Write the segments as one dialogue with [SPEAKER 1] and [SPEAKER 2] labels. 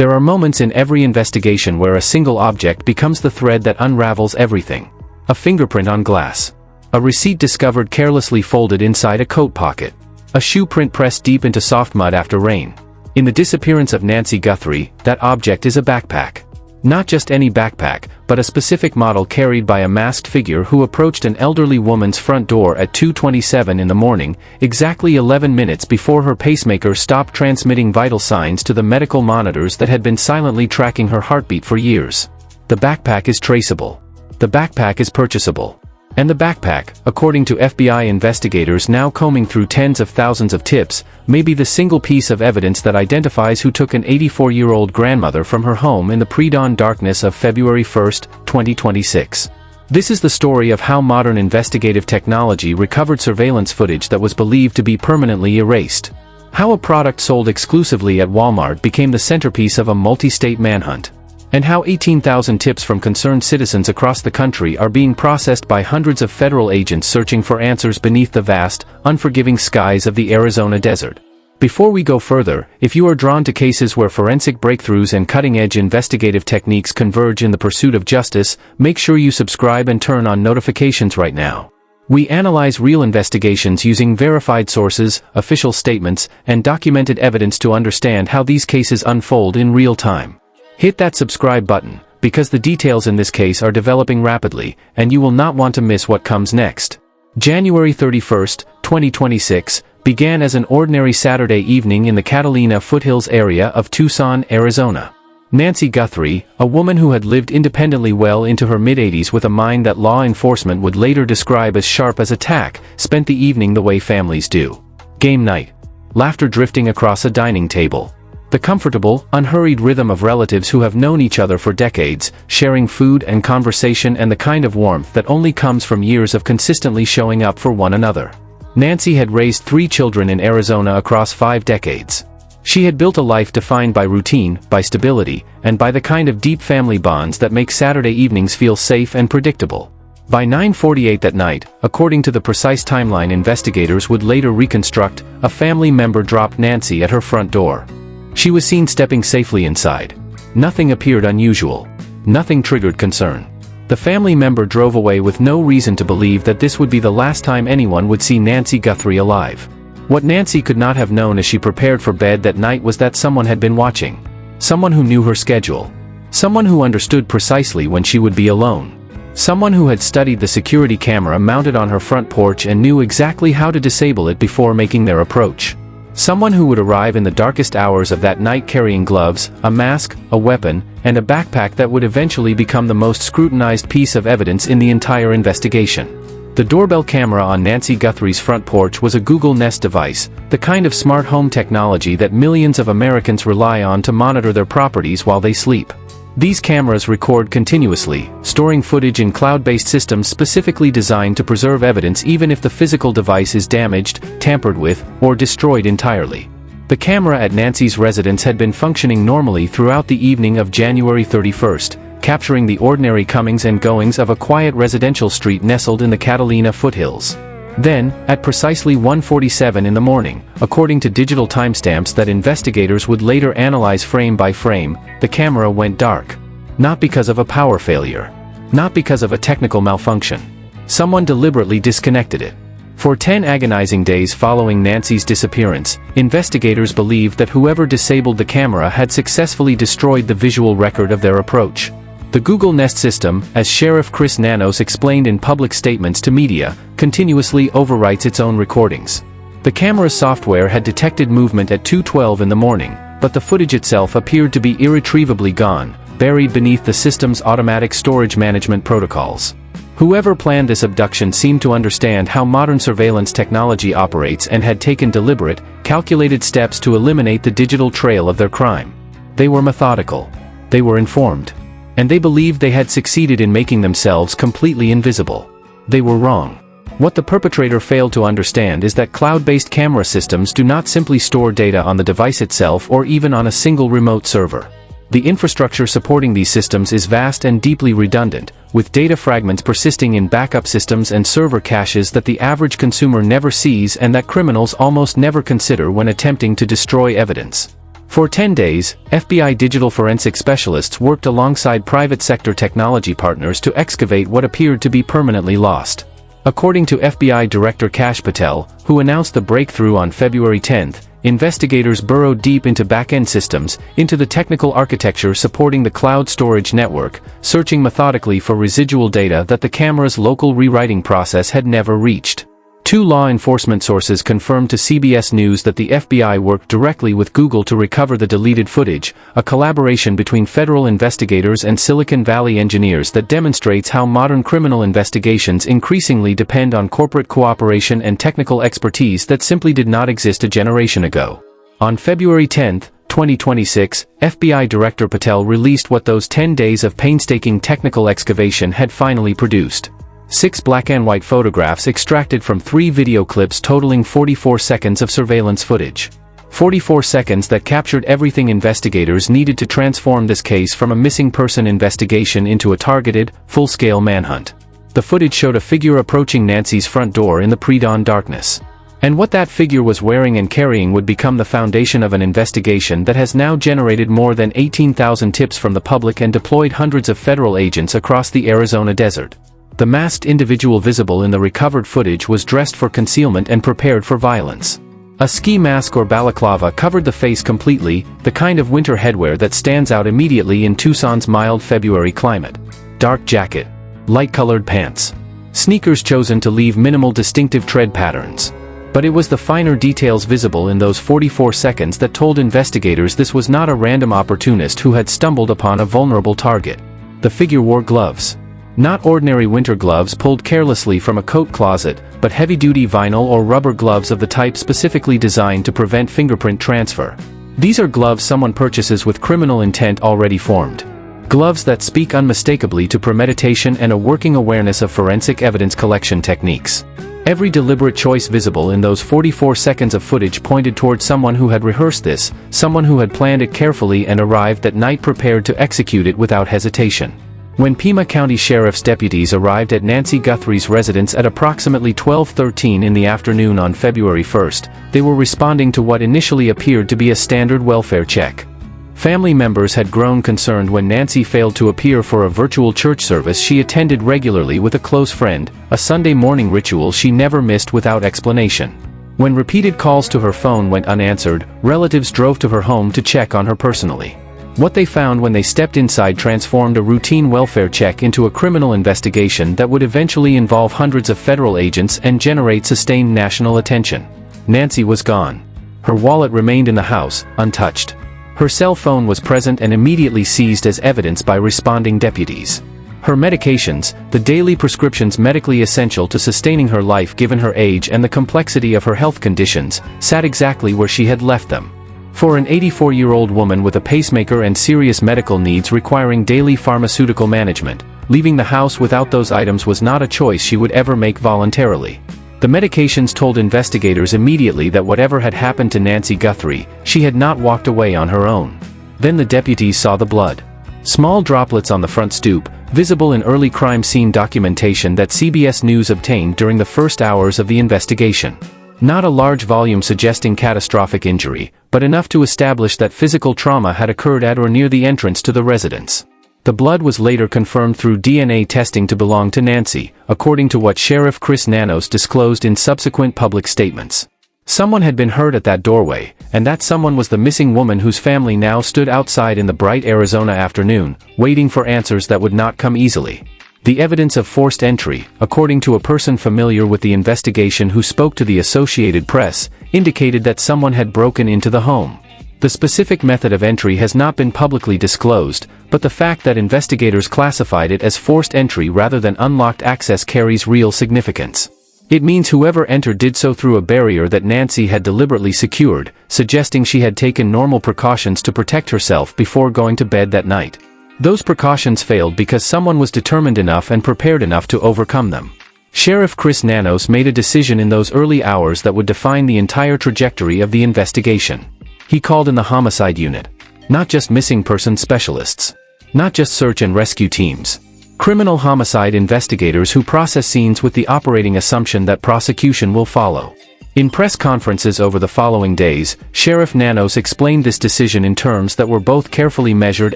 [SPEAKER 1] There are moments in every investigation where a single object becomes the thread that unravels everything. A fingerprint on glass. A receipt discovered carelessly folded inside a coat pocket. A shoe print pressed deep into soft mud after rain. In the disappearance of Nancy Guthrie, that object is a backpack. Not just any backpack, but a specific model carried by a masked figure who approached an elderly woman's front door at 2:27 in the morning, exactly 11 minutes before her pacemaker stopped transmitting vital signs to the medical monitors that had been silently tracking her heartbeat for years. The backpack is traceable. The backpack is purchasable. And the backpack, according to FBI investigators now combing through tens of thousands of tips, may be the single piece of evidence that identifies who took an 84-year-old grandmother from her home in the pre-dawn darkness of February 1, 2026. This is the story of how modern investigative technology recovered surveillance footage that was believed to be permanently erased. How a product sold exclusively at Walmart became the centerpiece of a multi-state manhunt. And how 18,000 tips from concerned citizens across the country are being processed by hundreds of federal agents searching for answers beneath the vast, unforgiving skies of the Arizona desert. Before we go further, if you are drawn to cases where forensic breakthroughs and cutting-edge investigative techniques converge in the pursuit of justice, make sure you subscribe and turn on notifications right now. We analyze real investigations using verified sources, official statements, and documented evidence to understand how these cases unfold in real time. Hit that subscribe button, because the details in this case are developing rapidly, and you will not want to miss what comes next. January 31, 2026, began as an ordinary Saturday evening in the Catalina foothills area of Tucson, Arizona. Nancy Guthrie, a woman who had lived independently well into her mid-80s with a mind that law enforcement would later describe as sharp as a tack, spent the evening the way families do. Game night. Laughter drifting across a dining table. The comfortable, unhurried rhythm of relatives who have known each other for decades, sharing food and conversation and the kind of warmth that only comes from years of consistently showing up for one another. Nancy had raised 3 children in Arizona across 5 decades. She had built a life defined by routine, by stability, and by the kind of deep family bonds that make Saturday evenings feel safe and predictable. By 9:48 that night, according to the precise timeline investigators would later reconstruct, a family member dropped Nancy at her front door. She was seen stepping safely inside. Nothing appeared unusual. Nothing triggered concern. The family member drove away with no reason to believe that this would be the last time anyone would see Nancy Guthrie alive. What Nancy could not have known as she prepared for bed that night was that someone had been watching. Someone who knew her schedule. Someone who understood precisely when she would be alone. Someone who had studied the security camera mounted on her front porch and knew exactly how to disable it before making their approach. Someone who would arrive in the darkest hours of that night carrying gloves, a mask, a weapon, and a backpack that would eventually become the most scrutinized piece of evidence in the entire investigation. The doorbell camera on Nancy Guthrie's front porch was a Google Nest device, the kind of smart home technology that millions of Americans rely on to monitor their properties while they sleep. These cameras record continuously, storing footage in cloud-based systems specifically designed to preserve evidence even if the physical device is damaged, tampered with, or destroyed entirely. The camera at Nancy's residence had been functioning normally throughout the evening of January 31st, capturing the ordinary comings and goings of a quiet residential street nestled in the Catalina foothills. Then, at precisely 1:47 in the morning, according to digital timestamps that investigators would later analyze frame by frame, the camera went dark. Not because of a power failure. Not because of a technical malfunction. Someone deliberately disconnected it. For 10 agonizing days following Nancy's disappearance, investigators believed that whoever disabled the camera had successfully destroyed the visual record of their approach. The Google Nest system, as Sheriff Chris Nanos explained in public statements to media, continuously overwrites its own recordings. The camera's software had detected movement at 2:12 in the morning, but the footage itself appeared to be irretrievably gone, buried beneath the system's automatic storage management protocols. Whoever planned this abduction seemed to understand how modern surveillance technology operates and had taken deliberate, calculated steps to eliminate the digital trail of their crime. They were methodical. They were informed. And they believed they had succeeded in making themselves completely invisible. They were wrong. What the perpetrator failed to understand is that cloud-based camera systems do not simply store data on the device itself or even on a single remote server. The infrastructure supporting these systems is vast and deeply redundant, with data fragments persisting in backup systems and server caches that the average consumer never sees and that criminals almost never consider when attempting to destroy evidence. For 10 days, FBI digital forensic specialists worked alongside private sector technology partners to excavate what appeared to be permanently lost. According to FBI Director Kash Patel, who announced the breakthrough on February 10, investigators burrowed deep into back-end systems, into the technical architecture supporting the cloud storage network, searching methodically for residual data that the camera's local rewriting process had never reached. Two law enforcement sources confirmed to CBS News that the FBI worked directly with Google to recover the deleted footage, a collaboration between federal investigators and Silicon Valley engineers that demonstrates how modern criminal investigations increasingly depend on corporate cooperation and technical expertise that simply did not exist a generation ago. On February 10, 2026, FBI Director Patel released what those 10 days of painstaking technical excavation had finally produced. 6 black-and-white photographs extracted from 3 video clips totaling 44 seconds of surveillance footage. 44 seconds that captured everything investigators needed to transform this case from a missing person investigation into a targeted, full-scale manhunt. The footage showed a figure approaching Nancy's front door in the pre-dawn darkness. And what that figure was wearing and carrying would become the foundation of an investigation that has now generated more than 18,000 tips from the public and deployed hundreds of federal agents across the Arizona desert. The masked individual visible in the recovered footage was dressed for concealment and prepared for violence. A ski mask or balaclava covered the face completely, the kind of winter headwear that stands out immediately in Tucson's mild February climate. Dark jacket. Light-colored pants. Sneakers chosen to leave minimal distinctive tread patterns. But it was the finer details visible in those 44 seconds that told investigators this was not a random opportunist who had stumbled upon a vulnerable target. The figure wore gloves. Not ordinary winter gloves pulled carelessly from a coat closet, but heavy-duty vinyl or rubber gloves of the type specifically designed to prevent fingerprint transfer. These are gloves someone purchases with criminal intent already formed. Gloves that speak unmistakably to premeditation and a working awareness of forensic evidence collection techniques. Every deliberate choice visible in those 44 seconds of footage pointed toward someone who had rehearsed this, someone who had planned it carefully and arrived that night prepared to execute it without hesitation. When Pima County Sheriff's deputies arrived at Nancy Guthrie's residence at approximately 12:13 in the afternoon on February 1, they were responding to what initially appeared to be a standard welfare check. Family members had grown concerned when Nancy failed to appear for a virtual church service she attended regularly with a close friend, a Sunday morning ritual she never missed without explanation. When repeated calls to her phone went unanswered, relatives drove to her home to check on her personally. What they found when they stepped inside transformed a routine welfare check into a criminal investigation that would eventually involve hundreds of federal agents and generate sustained national attention. Nancy was gone. Her wallet remained in the house, untouched. Her cell phone was present and immediately seized as evidence by responding deputies. Her medications, the daily prescriptions medically essential to sustaining her life given her age and the complexity of her health conditions, sat exactly where she had left them. For an 84-year-old woman with a pacemaker and serious medical needs requiring daily pharmaceutical management, leaving the house without those items was not a choice she would ever make voluntarily. The medications told investigators immediately that whatever had happened to Nancy Guthrie, she had not walked away on her own. Then the deputies saw the blood. Small droplets on the front stoop, visible in early crime scene documentation that CBS News obtained during the first hours of the investigation. Not a large volume suggesting catastrophic injury, but enough to establish that physical trauma had occurred at or near the entrance to the residence. The blood was later confirmed through DNA testing to belong to Nancy, according to what Sheriff Chris Nanos disclosed in subsequent public statements. Someone had been hurt at that doorway, and that someone was the missing woman whose family now stood outside in the bright Arizona afternoon, waiting for answers that would not come easily. The evidence of forced entry, according to a person familiar with the investigation who spoke to the Associated Press, indicated that someone had broken into the home. The specific method of entry has not been publicly disclosed, but the fact that investigators classified it as forced entry rather than unlocked access carries real significance. It means whoever entered did so through a barrier that Nancy had deliberately secured, suggesting she had taken normal precautions to protect herself before going to bed that night. Those precautions failed because someone was determined enough and prepared enough to overcome them. Sheriff Chris Nanos made a decision in those early hours that would define the entire trajectory of the investigation. He called in the homicide unit. Not just missing person specialists. Not just search and rescue teams. Criminal homicide investigators who process scenes with the operating assumption that prosecution will follow. In press conferences over the following days, Sheriff Nanos explained this decision in terms that were both carefully measured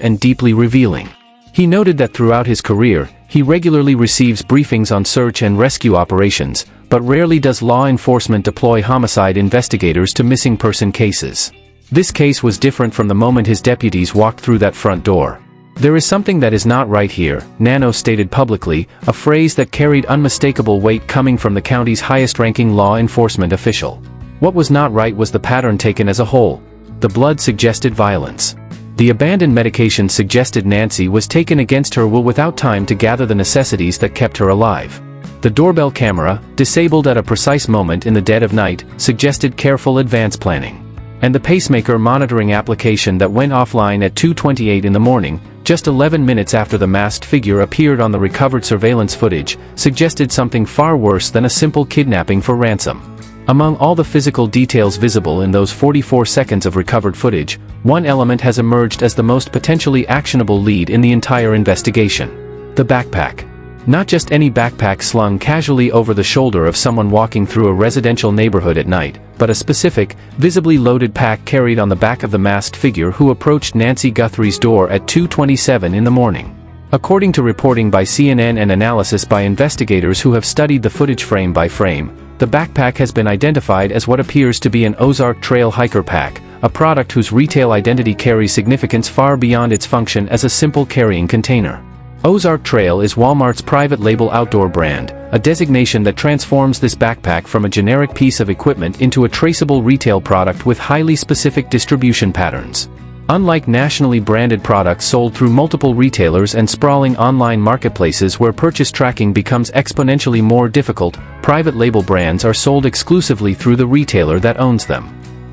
[SPEAKER 1] and deeply revealing. He noted that throughout his career, he regularly receives briefings on search and rescue operations, but rarely does law enforcement deploy homicide investigators to missing person cases. This case was different from the moment his deputies walked through that front door. "There is something that is not right here," Nanos stated publicly, a phrase that carried unmistakable weight coming from the county's highest-ranking law enforcement official. What was not right was the pattern taken as a whole. The blood suggested violence. The abandoned medication suggested Nancy was taken against her will without time to gather the necessities that kept her alive. The doorbell camera, disabled at a precise moment in the dead of night, suggested careful advance planning. And the pacemaker monitoring application that went offline at 2:28 in the morning, just 11 minutes after the masked figure appeared on the recovered surveillance footage, suggested something far worse than a simple kidnapping for ransom. Among all the physical details visible in those 44 seconds of recovered footage, one element has emerged as the most potentially actionable lead in the entire investigation. The backpack. Not just any backpack slung casually over the shoulder of someone walking through a residential neighborhood at night, but a specific, visibly loaded pack carried on the back of the masked figure who approached Nancy Guthrie's door at 2:27 in the morning. According to reporting by CNN and analysis by investigators who have studied the footage frame by frame, the backpack has been identified as what appears to be an Ozark Trail hiker pack, a product whose retail identity carries significance far beyond its function as a simple carrying container. Ozark Trail is Walmart's private label outdoor brand, a designation that transforms this backpack from a generic piece of equipment into a traceable retail product with highly specific distribution patterns. Unlike nationally branded products sold through multiple retailers and sprawling online marketplaces where purchase tracking becomes exponentially more difficult, private label brands are sold exclusively through the retailer that owns them.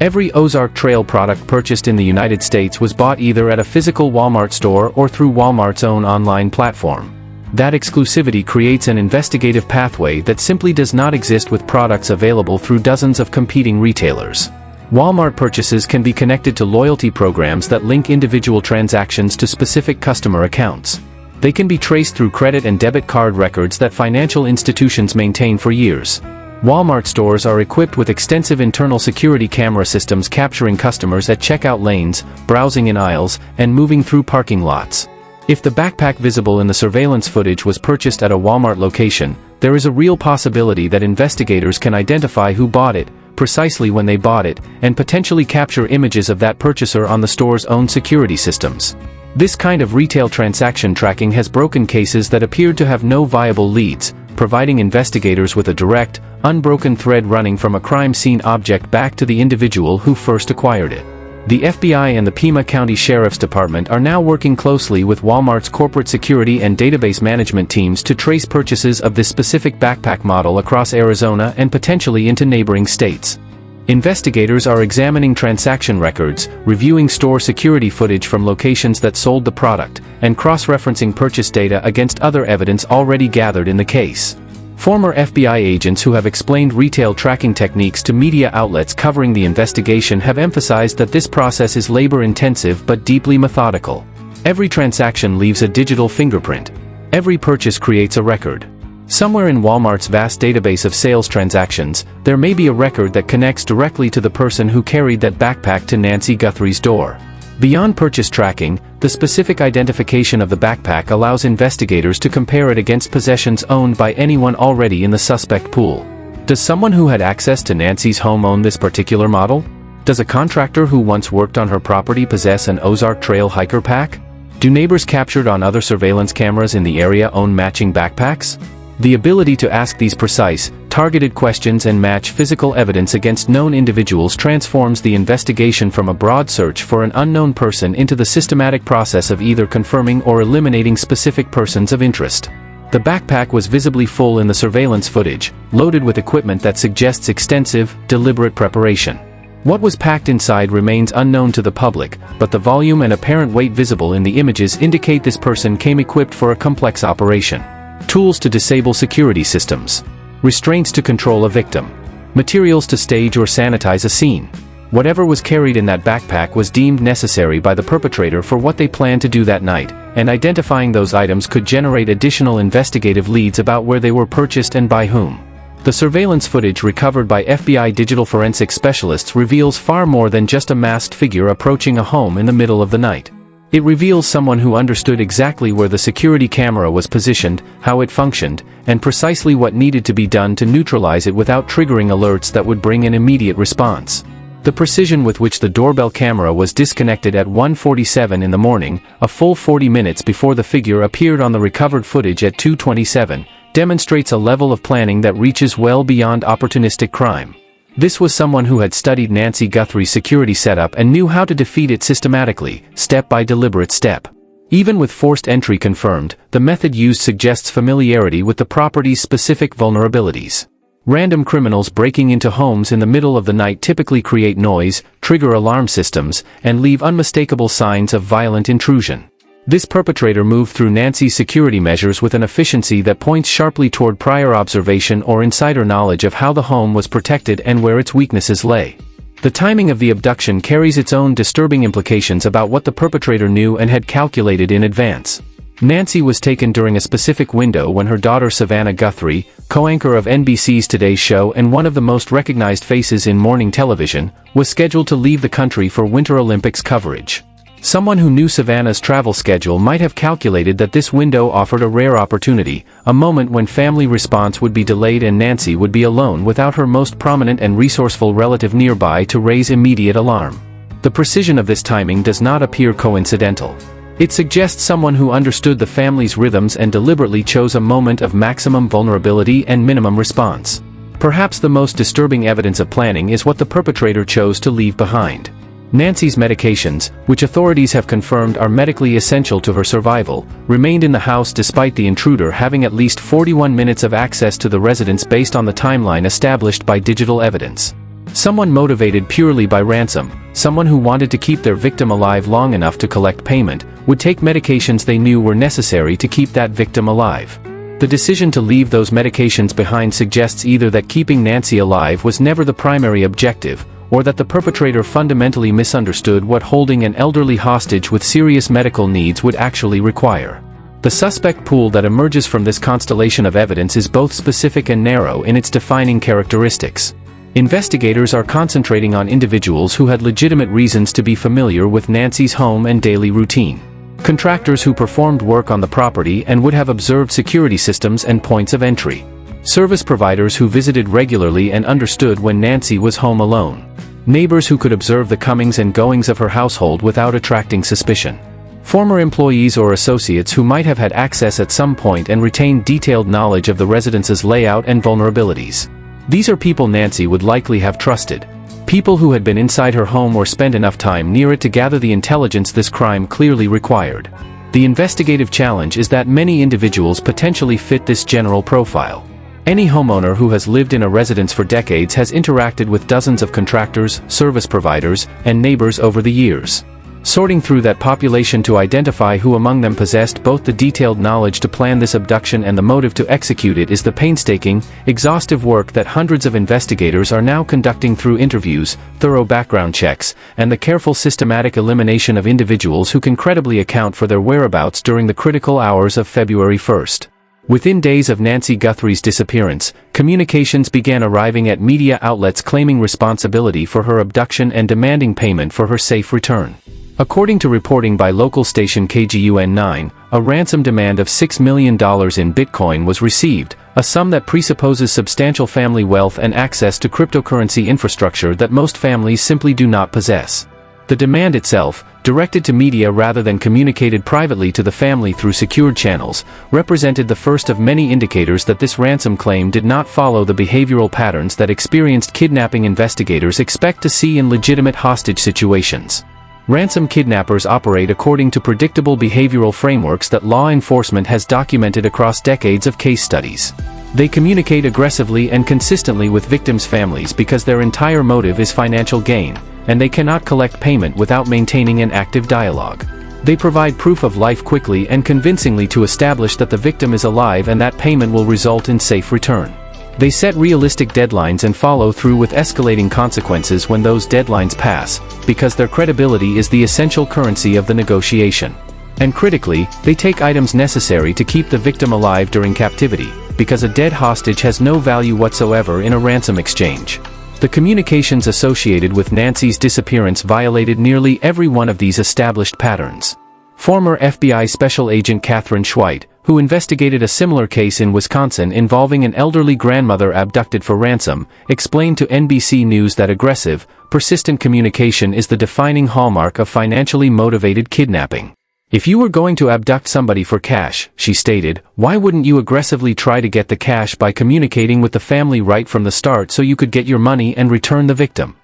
[SPEAKER 1] Every Ozark Trail product purchased in the United States was bought either at a physical Walmart store or through Walmart's own online platform. That exclusivity creates an investigative pathway that simply does not exist with products available through dozens of competing retailers. Walmart purchases can be connected to loyalty programs that link individual transactions to specific customer accounts. They can be traced through credit and debit card records that financial institutions maintain for years. Walmart stores are equipped with extensive internal security camera systems capturing customers at checkout lanes, browsing in aisles, and moving through parking lots. If the backpack visible in the surveillance footage was purchased at a Walmart location, there is a real possibility that investigators can identify who bought it, precisely when they bought it, and potentially capture images of that purchaser on the store's own security systems. This kind of retail transaction tracking has broken cases that appeared to have no viable leads, providing investigators with a direct, unbroken thread running from a crime scene object back to the individual who first acquired it. The FBI and the Pima County Sheriff's Department are now working closely with Walmart's corporate security and database management teams to trace purchases of this specific backpack model across Arizona and potentially into neighboring states. Investigators are examining transaction records, reviewing store security footage from locations that sold the product, and cross-referencing purchase data against other evidence already gathered in the case. Former FBI agents who have explained retail tracking techniques to media outlets covering the investigation have emphasized that this process is labor-intensive but deeply methodical. Every transaction leaves a digital fingerprint. Every purchase creates a record. Somewhere in Walmart's vast database of sales transactions, there may be a record that connects directly to the person who carried that backpack to Nancy Guthrie's door. Beyond purchase tracking, the specific identification of the backpack allows investigators to compare it against possessions owned by anyone already in the suspect pool. Does someone who had access to Nancy's home own this particular model? Does a contractor who once worked on her property possess an Ozark Trail hiker pack? Do neighbors captured on other surveillance cameras in the area own matching backpacks? The ability to ask these precise, targeted questions and match physical evidence against known individuals transforms the investigation from a broad search for an unknown person into the systematic process of either confirming or eliminating specific persons of interest. The backpack was visibly full in the surveillance footage, loaded with equipment that suggests extensive, deliberate preparation. What was packed inside remains unknown to the public, but the volume and apparent weight visible in the images indicate this person came equipped for a complex operation. Tools to disable security systems. Restraints to control a victim. Materials to stage or sanitize a scene. Whatever was carried in that backpack was deemed necessary by the perpetrator for what they planned to do that night, and identifying those items could generate additional investigative leads about where they were purchased and by whom. The surveillance footage recovered by FBI digital forensic specialists reveals far more than just a masked figure approaching a home in the middle of the night. It reveals someone who understood exactly where the security camera was positioned, how it functioned, and precisely what needed to be done to neutralize it without triggering alerts that would bring an immediate response. The precision with which the doorbell camera was disconnected at 1:47 in the morning, a full 40 minutes before the figure appeared on the recovered footage at 2:27, demonstrates a level of planning that reaches well beyond opportunistic crime. This was someone who had studied Nancy Guthrie's security setup and knew how to defeat it systematically, step by deliberate step. Even with forced entry confirmed, the method used suggests familiarity with the property's specific vulnerabilities. Random criminals breaking into homes in the middle of the night typically create noise, trigger alarm systems, and leave unmistakable signs of violent intrusion. This perpetrator moved through Nancy's security measures with an efficiency that points sharply toward prior observation or insider knowledge of how the home was protected and where its weaknesses lay. The timing of the abduction carries its own disturbing implications about what the perpetrator knew and had calculated in advance. Nancy was taken during a specific window when her daughter Savannah Guthrie, co-anchor of NBC's Today Show and one of the most recognized faces in morning television, was scheduled to leave the country for Winter Olympics coverage. Someone who knew Savannah's travel schedule might have calculated that this window offered a rare opportunity, a moment when family response would be delayed and Nancy would be alone without her most prominent and resourceful relative nearby to raise immediate alarm. The precision of this timing does not appear coincidental. It suggests someone who understood the family's rhythms and deliberately chose a moment of maximum vulnerability and minimum response. Perhaps the most disturbing evidence of planning is what the perpetrator chose to leave behind. Nancy's medications, which authorities have confirmed are medically essential to her survival, remained in the house despite the intruder having at least 41 minutes of access to the residence based on the timeline established by digital evidence. Someone motivated purely by ransom, someone who wanted to keep their victim alive long enough to collect payment, would take medications they knew were necessary to keep that victim alive. The decision to leave those medications behind suggests either that keeping Nancy alive was never the primary objective, or that the perpetrator fundamentally misunderstood what holding an elderly hostage with serious medical needs would actually require. The suspect pool that emerges from this constellation of evidence is both specific and narrow in its defining characteristics. Investigators are concentrating on individuals who had legitimate reasons to be familiar with Nancy's home and daily routine. Contractors who performed work on the property and would have observed security systems and points of entry. Service providers who visited regularly and understood when Nancy was home alone. Neighbors who could observe the comings and goings of her household without attracting suspicion. Former employees or associates who might have had access at some point and retained detailed knowledge of the residence's layout and vulnerabilities. These are people Nancy would likely have trusted. People who had been inside her home or spent enough time near it to gather the intelligence this crime clearly required. The investigative challenge is that many individuals potentially fit this general profile. Any homeowner who has lived in a residence for decades has interacted with dozens of contractors, service providers, and neighbors over the years. Sorting through that population to identify who among them possessed both the detailed knowledge to plan this abduction and the motive to execute it is the painstaking, exhaustive work that hundreds of investigators are now conducting through interviews, thorough background checks, and the careful systematic elimination of individuals who can credibly account for their whereabouts during the critical hours of February 1st. Within days of Nancy Guthrie's disappearance, communications began arriving at media outlets claiming responsibility for her abduction and demanding payment for her safe return. According to reporting by local station KGUN9, a ransom demand of $6 million in Bitcoin was received, a sum that presupposes substantial family wealth and access to cryptocurrency infrastructure that most families simply do not possess. The demand itself, directed to media rather than communicated privately to the family through secured channels, represented the first of many indicators that this ransom claim did not follow the behavioral patterns that experienced kidnapping investigators expect to see in legitimate hostage situations. Ransom kidnappers operate according to predictable behavioral frameworks that law enforcement has documented across decades of case studies. They communicate aggressively and consistently with victims' families because their entire motive is financial gain, and they cannot collect payment without maintaining an active dialogue. They provide proof of life quickly and convincingly to establish that the victim is alive and that payment will result in safe return. They set realistic deadlines and follow through with escalating consequences when those deadlines pass, because their credibility is the essential currency of the negotiation. And critically, they take items necessary to keep the victim alive during captivity, because a dead hostage has no value whatsoever in a ransom exchange. The communications associated with Nancy's disappearance violated nearly every one of these established patterns. Former FBI Special Agent Catherine Schweit, who investigated a similar case in Wisconsin involving an elderly grandmother abducted for ransom, explained to NBC News that aggressive, persistent communication is the defining hallmark of financially motivated kidnapping. If you were going to abduct somebody for cash, she stated, why wouldn't you aggressively try to get the cash by communicating with the family right from the start so you could get your money and return the victim?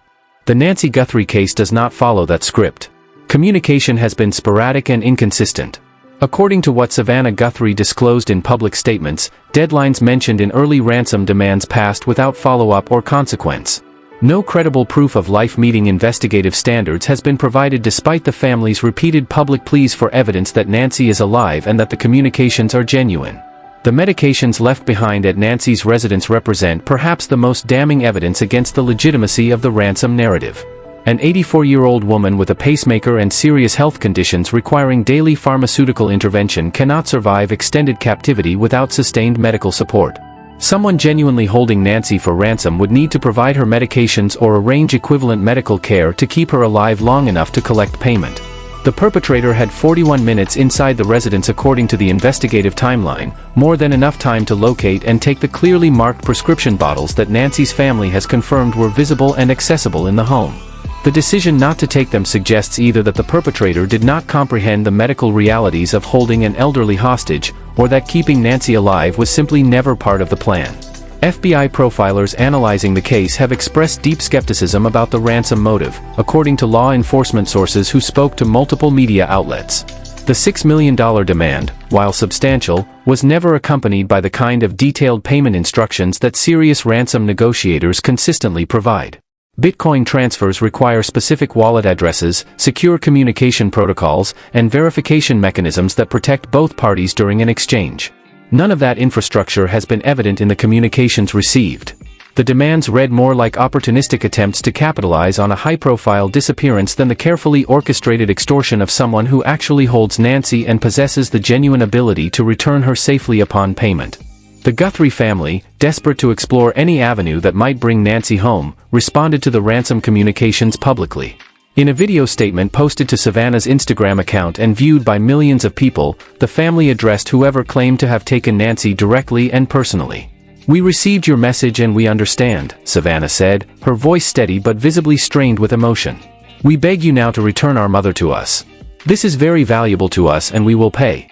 [SPEAKER 1] The Nancy Guthrie case does not follow that script. Communication has been sporadic and inconsistent. According to what Savannah Guthrie disclosed in public statements, deadlines mentioned in early ransom demands passed without follow-up or consequence. No credible proof of life meeting investigative standards has been provided despite the family's repeated public pleas for evidence that Nancy is alive and that the communications are genuine. The medications left behind at Nancy's residence represent perhaps the most damning evidence against the legitimacy of the ransom narrative. An 84-year-old woman with a pacemaker and serious health conditions requiring daily pharmaceutical intervention cannot survive extended captivity without sustained medical support. Someone genuinely holding Nancy for ransom would need to provide her medications or arrange equivalent medical care to keep her alive long enough to collect payment. The perpetrator had 41 minutes inside the residence according to the investigative timeline, more than enough time to locate and take the clearly marked prescription bottles that Nancy's family has confirmed were visible and accessible in the home. The decision not to take them suggests either that the perpetrator did not comprehend the medical realities of holding an elderly hostage, or that keeping Nancy alive was simply never part of the plan. FBI profilers analyzing the case have expressed deep skepticism about the ransom motive, according to law enforcement sources who spoke to multiple media outlets. The $6 million demand, while substantial, was never accompanied by the kind of detailed payment instructions that serious ransom negotiators consistently provide. Bitcoin transfers require specific wallet addresses, secure communication protocols, and verification mechanisms that protect both parties during an exchange. None of that infrastructure has been evident in the communications received. The demands read more like opportunistic attempts to capitalize on a high-profile disappearance than the carefully orchestrated extortion of someone who actually holds Nancy and possesses the genuine ability to return her safely upon payment. The Guthrie family, desperate to explore any avenue that might bring Nancy home, responded to the ransom communications publicly. In a video statement posted to Savannah's Instagram account and viewed by millions of people, the family addressed whoever claimed to have taken Nancy directly and personally. "We received your message and we understand," Savannah said, her voice steady but visibly strained with emotion. "We beg you now to return our mother to us. This is very valuable to us and we will pay."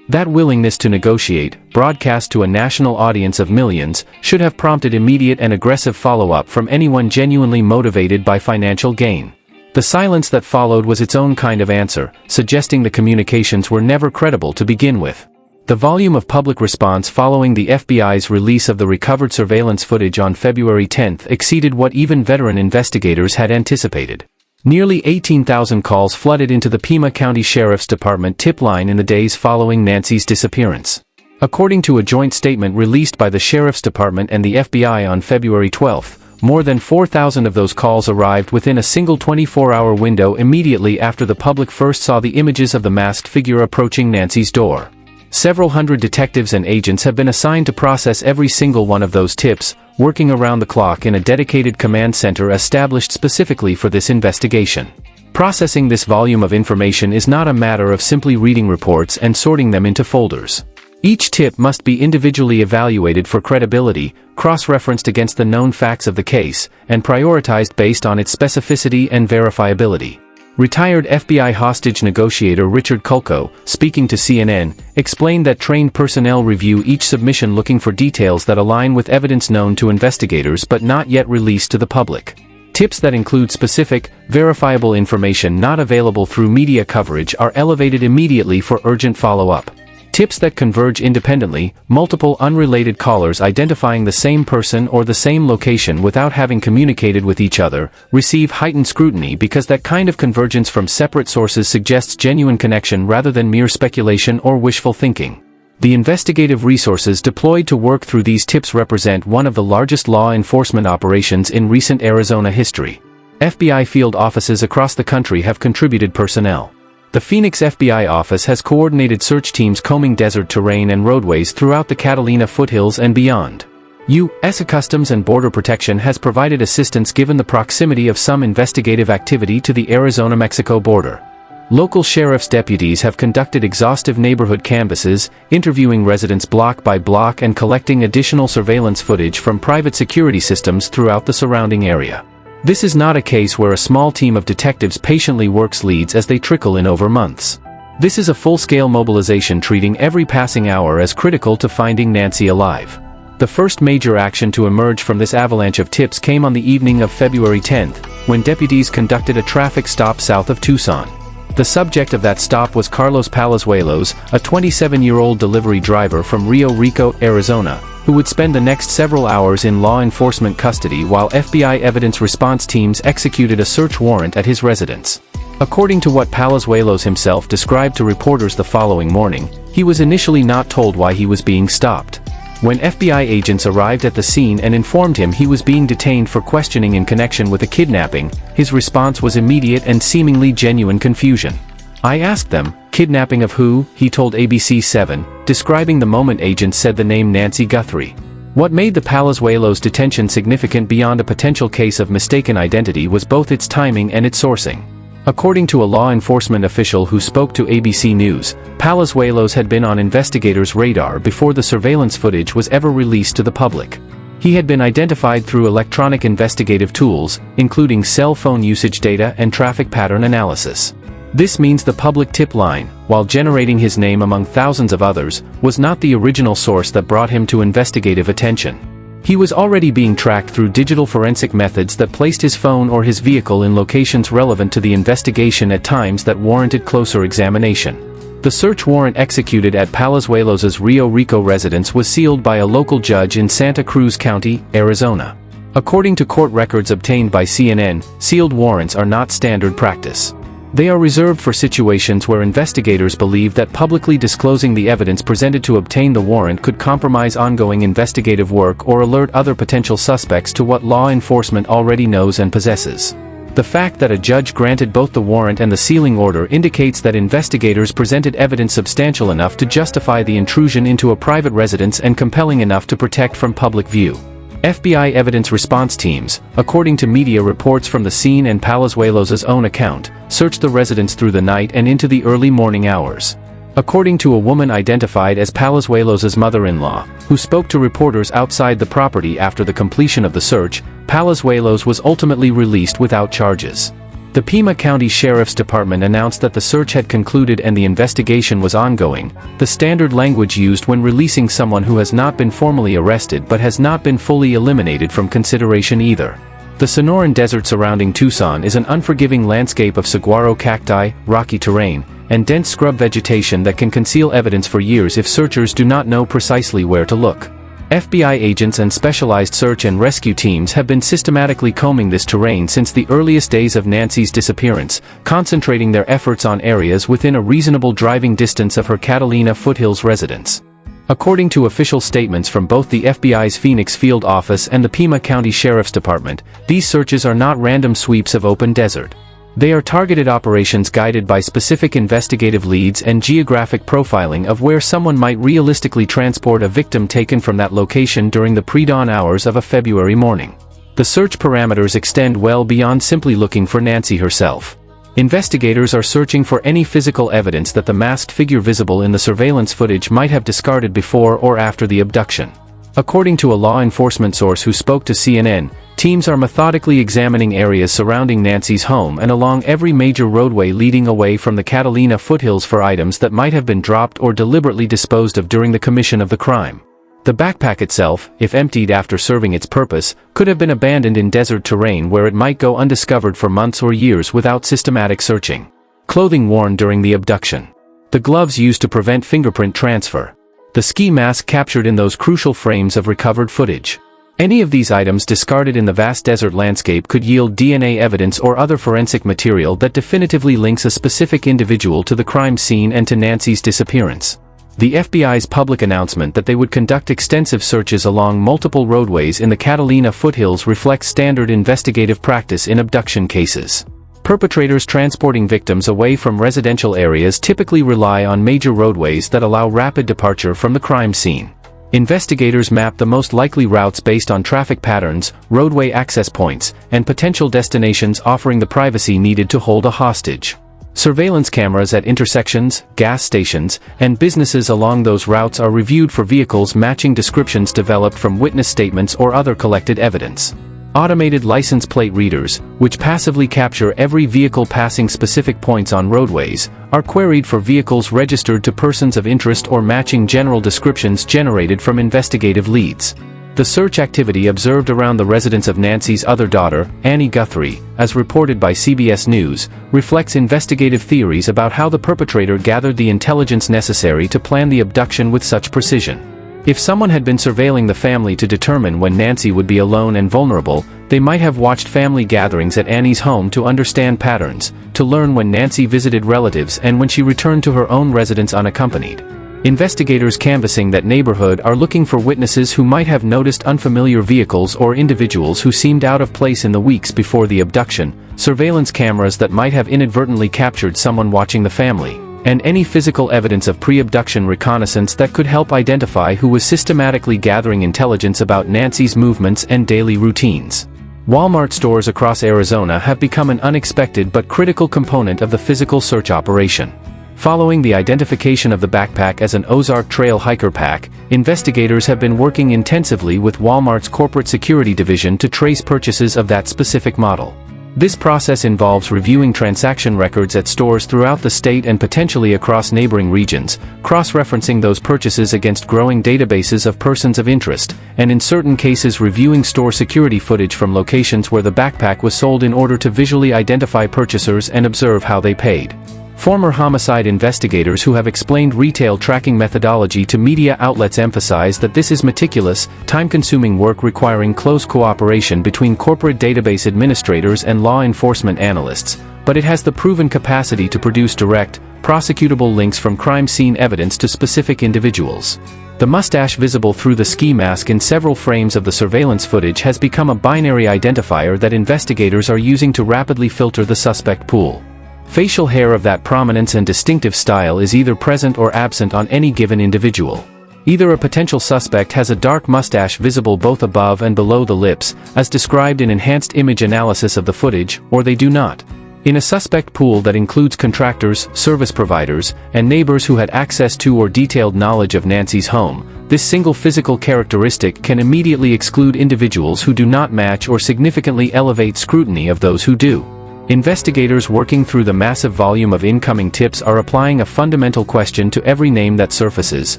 [SPEAKER 1] That willingness to negotiate, broadcast to a national audience of millions, should have prompted immediate and aggressive follow-up from anyone genuinely motivated by financial gain. The silence that followed was its own kind of answer, suggesting the communications were never credible to begin with. The volume of public response following the FBI's release of the recovered surveillance footage on February 10 exceeded what even veteran investigators had anticipated. Nearly 18,000 calls flooded into the Pima County Sheriff's Department tip line in the days following Nancy's disappearance. According to a joint statement released by the Sheriff's Department and the FBI on February 12, more than 4,000 of those calls arrived within a single 24-hour window immediately after the public first saw the images of the masked figure approaching Nancy's door. Several hundred detectives and agents have been assigned to process every single one of those tips, working around the clock in a dedicated command center established specifically for this investigation. Processing this volume of information is not a matter of simply reading reports and sorting them into folders. Each tip must be individually evaluated for credibility, cross-referenced against the known facts of the case, and prioritized based on its specificity and verifiability. Retired FBI hostage negotiator Richard Kulko, speaking to CNN, explained that trained personnel review each submission looking for details that align with evidence known to investigators but not yet released to the public. Tips that include specific, verifiable information not available through media coverage are elevated immediately for urgent follow-up. Tips that converge independently, multiple unrelated callers identifying the same person or the same location without having communicated with each other, receive heightened scrutiny because that kind of convergence from separate sources suggests genuine connection rather than mere speculation or wishful thinking. The investigative resources deployed to work through these tips represent one of the largest law enforcement operations in recent Arizona history. FBI field offices across the country have contributed personnel. The Phoenix FBI office has coordinated search teams combing desert terrain and roadways throughout the Catalina foothills and beyond. U.S. Customs and Border Protection has provided assistance given the proximity of some investigative activity to the Arizona-Mexico border. Local sheriff's deputies have conducted exhaustive neighborhood canvasses, interviewing residents block by block and collecting additional surveillance footage from private security systems throughout the surrounding area. This is not a case where a small team of detectives patiently works leads as they trickle in over months. This is a full-scale mobilization treating every passing hour as critical to finding Nancy alive. The first major action to emerge from this avalanche of tips came on the evening of February 10th, when deputies conducted a traffic stop south of Tucson. The subject of that stop was Carlos Palazuelos, a 27-year-old delivery driver from Rio Rico, Arizona, who would spend the next several hours in law enforcement custody while FBI evidence response teams executed a search warrant at his residence. According to what Palazuelos himself described to reporters the following morning, he was initially not told why he was being stopped. When FBI agents arrived at the scene and informed him he was being detained for questioning in connection with a kidnapping, his response was immediate and seemingly genuine confusion. "I asked them, kidnapping of who?" he told ABC7, describing the moment agents said the name Nancy Guthrie. What made the Palazuelos detention significant beyond a potential case of mistaken identity was both its timing and its sourcing. According to a law enforcement official who spoke to ABC News, Palazuelos had been on investigators' radar before the surveillance footage was ever released to the public. He had been identified through electronic investigative tools, including cell phone usage data and traffic pattern analysis. This means the public tip line, while generating his name among thousands of others, was not the original source that brought him to investigative attention. He was already being tracked through digital forensic methods that placed his phone or his vehicle in locations relevant to the investigation at times that warranted closer examination. The search warrant executed at Palazuelos' Rio Rico residence was sealed by a local judge in Santa Cruz County, Arizona. According to court records obtained by CNN, sealed warrants are not standard practice. They are reserved for situations where investigators believe that publicly disclosing the evidence presented to obtain the warrant could compromise ongoing investigative work or alert other potential suspects to what law enforcement already knows and possesses. The fact that a judge granted both the warrant and the sealing order indicates that investigators presented evidence substantial enough to justify the intrusion into a private residence and compelling enough to protect from public view. FBI evidence response teams, according to media reports from the scene and Palazuelos' own account, searched the residence through the night and into the early morning hours. According to a woman identified as Palazuelos' mother-in-law, who spoke to reporters outside the property after the completion of the search, Palazuelos was ultimately released without charges. The Pima County Sheriff's Department announced that the search had concluded and the investigation was ongoing, the standard language used when releasing someone who has not been formally arrested but has not been fully eliminated from consideration either. The Sonoran Desert surrounding Tucson is an unforgiving landscape of saguaro cacti, rocky terrain, and dense scrub vegetation that can conceal evidence for years if searchers do not know precisely where to look. FBI agents and specialized search and rescue teams have been systematically combing this terrain since the earliest days of Nancy's disappearance, concentrating their efforts on areas within a reasonable driving distance of her Catalina foothills residence. According to official statements from both the FBI's Phoenix field office and the Pima County Sheriff's Department, these searches are not random sweeps of open desert. They are targeted operations guided by specific investigative leads and geographic profiling of where someone might realistically transport a victim taken from that location during the pre-dawn hours of a February morning. The search parameters extend well beyond simply looking for Nancy herself. Investigators are searching for any physical evidence that the masked figure visible in the surveillance footage might have discarded before or after the abduction. According to a law enforcement source who spoke to CNN, teams are methodically examining areas surrounding Nancy's home and along every major roadway leading away from the Catalina foothills for items that might have been dropped or deliberately disposed of during the commission of the crime. The backpack itself, if emptied after serving its purpose, could have been abandoned in desert terrain where it might go undiscovered for months or years without systematic searching. Clothing worn during the abduction. The gloves used to prevent fingerprint transfer. The ski mask captured in those crucial frames of recovered footage. Any of these items discarded in the vast desert landscape could yield DNA evidence or other forensic material that definitively links a specific individual to the crime scene and to Nancy's disappearance. The FBI's public announcement that they would conduct extensive searches along multiple roadways in the Catalina foothills reflects standard investigative practice in abduction cases. Perpetrators transporting victims away from residential areas typically rely on major roadways that allow rapid departure from the crime scene. Investigators map the most likely routes based on traffic patterns, roadway access points, and potential destinations offering the privacy needed to hold a hostage. Surveillance cameras at intersections, gas stations, and businesses along those routes are reviewed for vehicles matching descriptions developed from witness statements or other collected evidence. Automated license plate readers, which passively capture every vehicle passing specific points on roadways, are queried for vehicles registered to persons of interest or matching general descriptions generated from investigative leads. The search activity observed around the residence of Nancy's other daughter, Annie Guthrie, as reported by CBS News, reflects investigative theories about how the perpetrator gathered the intelligence necessary to plan the abduction with such precision. If someone had been surveilling the family to determine when Nancy would be alone and vulnerable, they might have watched family gatherings at Annie's home to understand patterns, to learn when Nancy visited relatives and when she returned to her own residence unaccompanied. Investigators canvassing that neighborhood are looking for witnesses who might have noticed unfamiliar vehicles or individuals who seemed out of place in the weeks before the abduction, surveillance cameras that might have inadvertently captured someone watching the family, and any physical evidence of pre-abduction reconnaissance that could help identify who was systematically gathering intelligence about Nancy's movements and daily routines. Walmart stores across Arizona have become an unexpected but critical component of the physical search operation. Following the identification of the backpack as an Ozark Trail hiker pack, investigators have been working intensively with Walmart's corporate security division to trace purchases of that specific model. This process involves reviewing transaction records at stores throughout the state and potentially across neighboring regions, cross-referencing those purchases against growing databases of persons of interest, and in certain cases reviewing store security footage from locations where the backpack was sold in order to visually identify purchasers and observe how they paid. Former homicide investigators who have explained retail tracking methodology to media outlets emphasize that this is meticulous, time-consuming work requiring close cooperation between corporate database administrators and law enforcement analysts, but it has the proven capacity to produce direct, prosecutable links from crime scene evidence to specific individuals. The mustache visible through the ski mask in several frames of the surveillance footage has become a binary identifier that investigators are using to rapidly filter the suspect pool. Facial hair of that prominence and distinctive style is either present or absent on any given individual. Either a potential suspect has a dark mustache visible both above and below the lips, as described in enhanced image analysis of the footage, or they do not. In a suspect pool that includes contractors, service providers, and neighbors who had access to or detailed knowledge of Nancy's home, this single physical characteristic can immediately exclude individuals who do not match or significantly elevate scrutiny of those who do. Investigators working through the massive volume of incoming tips are applying a fundamental question to every name that surfaces.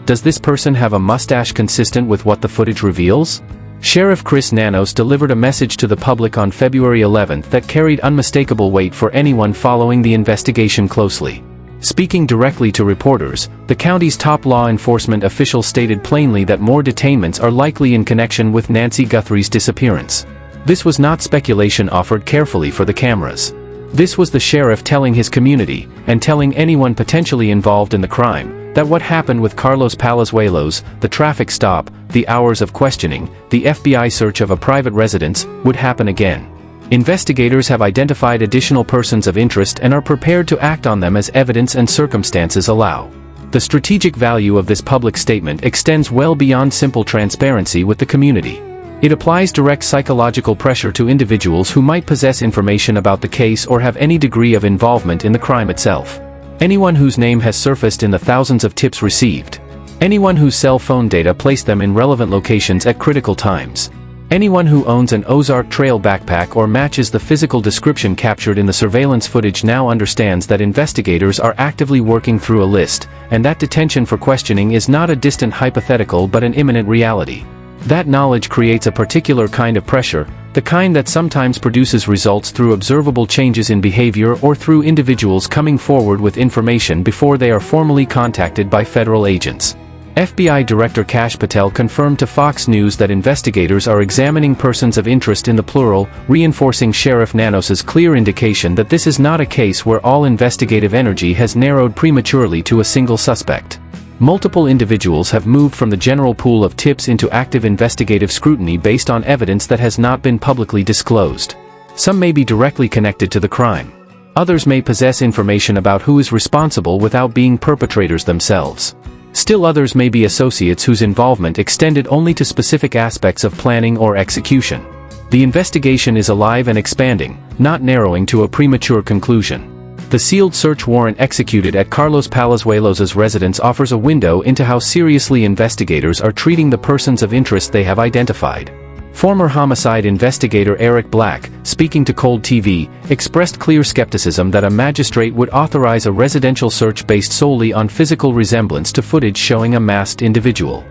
[SPEAKER 1] Does this person have a mustache consistent with what the footage reveals? Sheriff Chris Nanos delivered a message to the public on February 11 that carried unmistakable weight for anyone following the investigation closely. Speaking directly to reporters, the county's top law enforcement official stated plainly that more detainments are likely in connection with Nancy Guthrie's disappearance. This was not speculation offered carefully for the cameras. This was the sheriff telling his community, and telling anyone potentially involved in the crime, that what happened with Carlos Palazuelos, the traffic stop, the hours of questioning, the FBI search of a private residence, would happen again. Investigators have identified additional persons of interest and are prepared to act on them as evidence and circumstances allow. The strategic value of this public statement extends well beyond simple transparency with the community. It applies direct psychological pressure to individuals who might possess information about the case or have any degree of involvement in the crime itself. Anyone whose name has surfaced in the thousands of tips received. Anyone whose cell phone data placed them in relevant locations at critical times. Anyone who owns an Ozark Trail backpack or matches the physical description captured in the surveillance footage now understands that investigators are actively working through a list, and that detention for questioning is not a distant hypothetical but an imminent reality. That knowledge creates a particular kind of pressure, the kind that sometimes produces results through observable changes in behavior or through individuals coming forward with information before they are formally contacted by federal agents. FBI Director Kash Patel confirmed to Fox News that investigators are examining persons of interest in the plural, reinforcing Sheriff Nanos's clear indication that this is not a case where all investigative energy has narrowed prematurely to a single suspect. Multiple individuals have moved from the general pool of tips into active investigative scrutiny based on evidence that has not been publicly disclosed. Some may be directly connected to the crime. Others may possess information about who is responsible without being perpetrators themselves. Still others may be associates whose involvement extended only to specific aspects of planning or execution. The investigation is alive and expanding, not narrowing to a premature conclusion. The sealed search warrant executed at Carlos Palazuelos's residence offers a window into how seriously investigators are treating the persons of interest they have identified. Former homicide investigator Eric Black, speaking to Cold TV, expressed clear skepticism that a magistrate would authorize a residential search based solely on physical resemblance to footage showing a masked individual.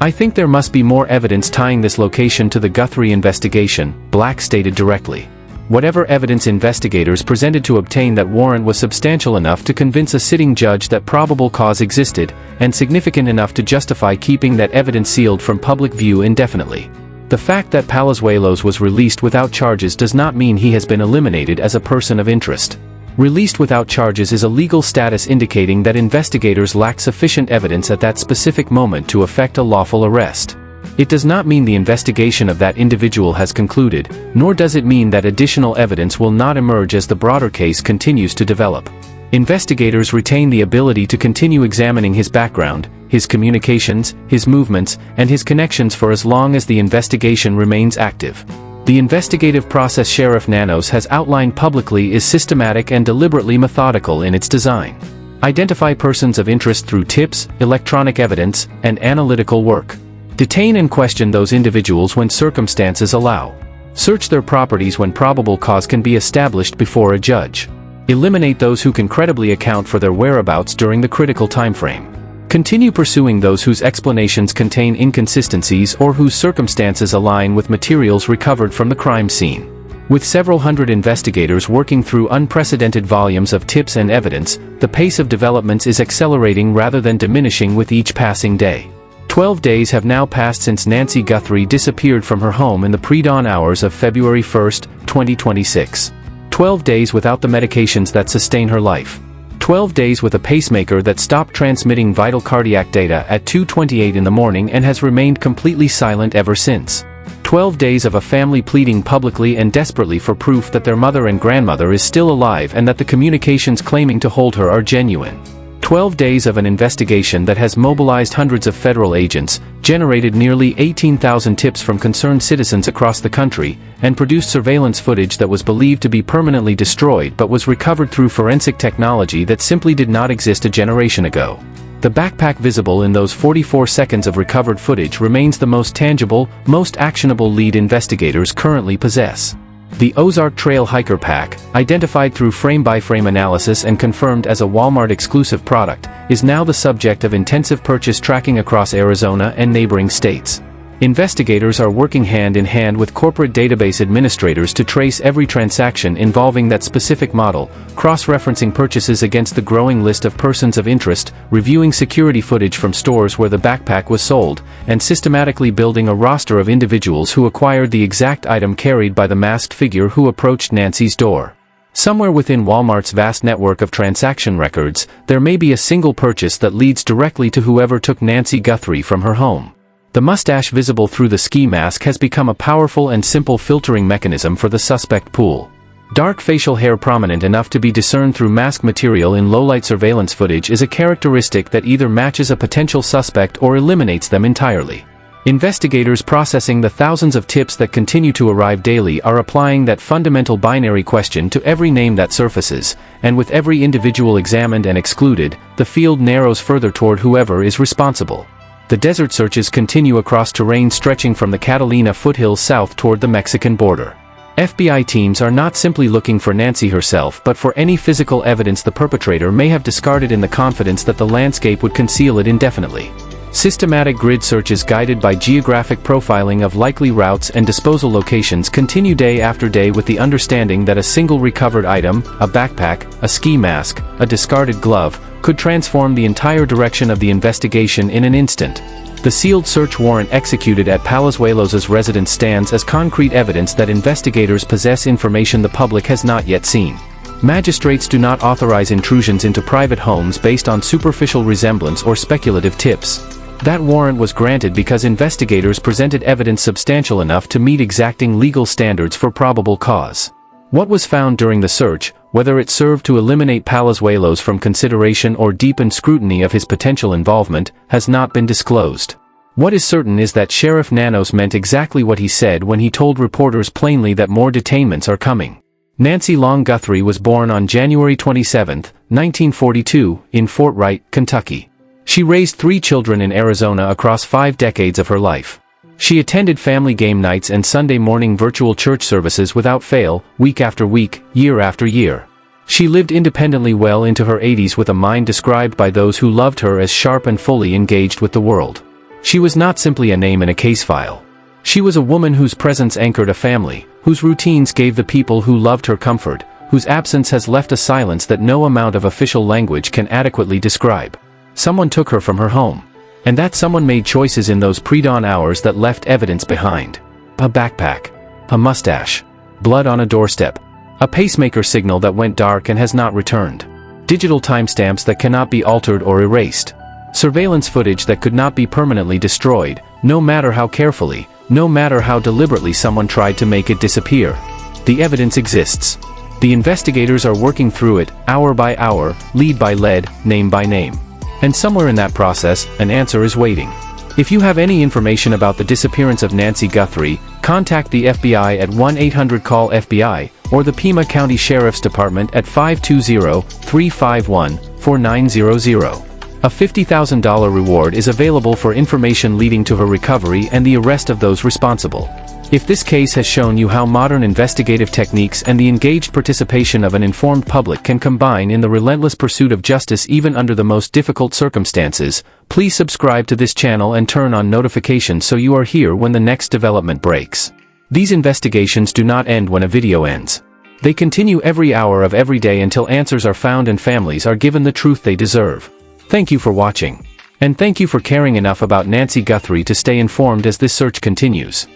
[SPEAKER 1] "I think there must be more evidence tying this location to the Guthrie investigation," Black stated directly. Whatever evidence investigators presented to obtain that warrant was substantial enough to convince a sitting judge that probable cause existed, and significant enough to justify keeping that evidence sealed from public view indefinitely. The fact that Palazuelos was released without charges does not mean he has been eliminated as a person of interest. Released without charges is a legal status indicating that investigators lacked sufficient evidence at that specific moment to effect a lawful arrest. It does not mean the investigation of that individual has concluded, nor does it mean that additional evidence will not emerge as the broader case continues to develop. Investigators retain the ability to continue examining his background, his communications, his movements, and his connections for as long as the investigation remains active. The investigative process Sheriff Nanos has outlined publicly is systematic and deliberately methodical in its design. Identify persons of interest through tips, electronic evidence, and analytical work. Detain and question those individuals when circumstances allow. Search their properties when probable cause can be established before a judge. Eliminate those who can credibly account for their whereabouts during the critical timeframe. Continue pursuing those whose explanations contain inconsistencies or whose circumstances align with materials recovered from the crime scene. With several hundred investigators working through unprecedented volumes of tips and evidence, the pace of developments is accelerating rather than diminishing with each passing day. 12 days have now passed since Nancy Guthrie disappeared from her home in the pre-dawn hours of February 1, 2026. 12 days without the medications that sustain her life. 12 days with a pacemaker that stopped transmitting vital cardiac data at 2:28 in the morning and has remained completely silent ever since. 12 days of a family pleading publicly and desperately for proof that their mother and grandmother is still alive and that the communications claiming to hold her are genuine. 12 days of an investigation that has mobilized hundreds of federal agents, generated nearly 18,000 tips from concerned citizens across the country, and produced surveillance footage that was believed to be permanently destroyed but was recovered through forensic technology that simply did not exist a generation ago. The backpack visible in those 44 seconds of recovered footage remains the most tangible, most actionable lead investigators currently possess. The Ozark Trail hiker pack, identified through frame-by-frame analysis and confirmed as a Walmart-exclusive product, is now the subject of intensive purchase tracking across Arizona and neighboring states. Investigators are working hand-in-hand with corporate database administrators to trace every transaction involving that specific model, cross-referencing purchases against the growing list of persons of interest, reviewing security footage from stores where the backpack was sold, and systematically building a roster of individuals who acquired the exact item carried by the masked figure who approached Nancy's door. Somewhere within Walmart's vast network of transaction records, there may be a single purchase that leads directly to whoever took Nancy Guthrie from her home. The mustache visible through the ski mask has become a powerful and simple filtering mechanism for the suspect pool. Dark facial hair prominent enough to be discerned through mask material in low-light surveillance footage is a characteristic that either matches a potential suspect or eliminates them entirely. Investigators processing the thousands of tips that continue to arrive daily are applying that fundamental binary question to every name that surfaces, and with every individual examined and excluded, the field narrows further toward whoever is responsible. The desert searches continue across terrain stretching from the Catalina foothills south toward the Mexican border. FBI teams are not simply looking for Nancy herself but for any physical evidence the perpetrator may have discarded in the confidence that the landscape would conceal it indefinitely. Systematic grid searches guided by geographic profiling of likely routes and disposal locations continue day after day with the understanding that a single recovered item, a backpack, a ski mask, a discarded glove, could transform the entire direction of the investigation in an instant. The sealed search warrant executed at Palazuelos's residence stands as concrete evidence that investigators possess information the public has not yet seen. Magistrates do not authorize intrusions into private homes based on superficial resemblance or speculative tips. That warrant was granted because investigators presented evidence substantial enough to meet exacting legal standards for probable cause. What was found during the search, Whether it served to eliminate Palazuelos from consideration or deepen scrutiny of his potential involvement, has not been disclosed. What is certain is that Sheriff Nanos meant exactly what he said when he told reporters plainly that more detainments are coming. Nancy Long Guthrie was born on January 27, 1942, in Fort Wright, Kentucky. She raised 3 children in Arizona across 5 decades of her life. She attended family game nights and Sunday morning virtual church services without fail, week after week, year after year. She lived independently well into her 80s with a mind described by those who loved her as sharp and fully engaged with the world. She was not simply a name in a case file. She was a woman whose presence anchored a family, whose routines gave the people who loved her comfort, whose absence has left a silence that no amount of official language can adequately describe. Someone took her from her home. And that someone made choices in those pre-dawn hours that left evidence behind. A backpack. A mustache. Blood on a doorstep. A pacemaker signal that went dark and has not returned. Digital timestamps that cannot be altered or erased. Surveillance footage that could not be permanently destroyed, no matter how carefully, no matter how deliberately someone tried to make it disappear. The evidence exists. The investigators are working through it, hour by hour, lead by lead, name by name. And somewhere in that process, an answer is waiting. If you have any information about the disappearance of Nancy Guthrie, contact the FBI at 1-800-CALL-FBI, or the Pima County Sheriff's Department at 520-351-4900. A $50,000 reward is available for information leading to her recovery and the arrest of those responsible. If this case has shown you how modern investigative techniques and the engaged participation of an informed public can combine in the relentless pursuit of justice even under the most difficult circumstances, please subscribe to this channel and turn on notifications so you are here when the next development breaks. These investigations do not end when a video ends. They continue every hour of every day until answers are found and families are given the truth they deserve. Thank you for watching. And thank you for caring enough about Nancy Guthrie to stay informed as this search continues.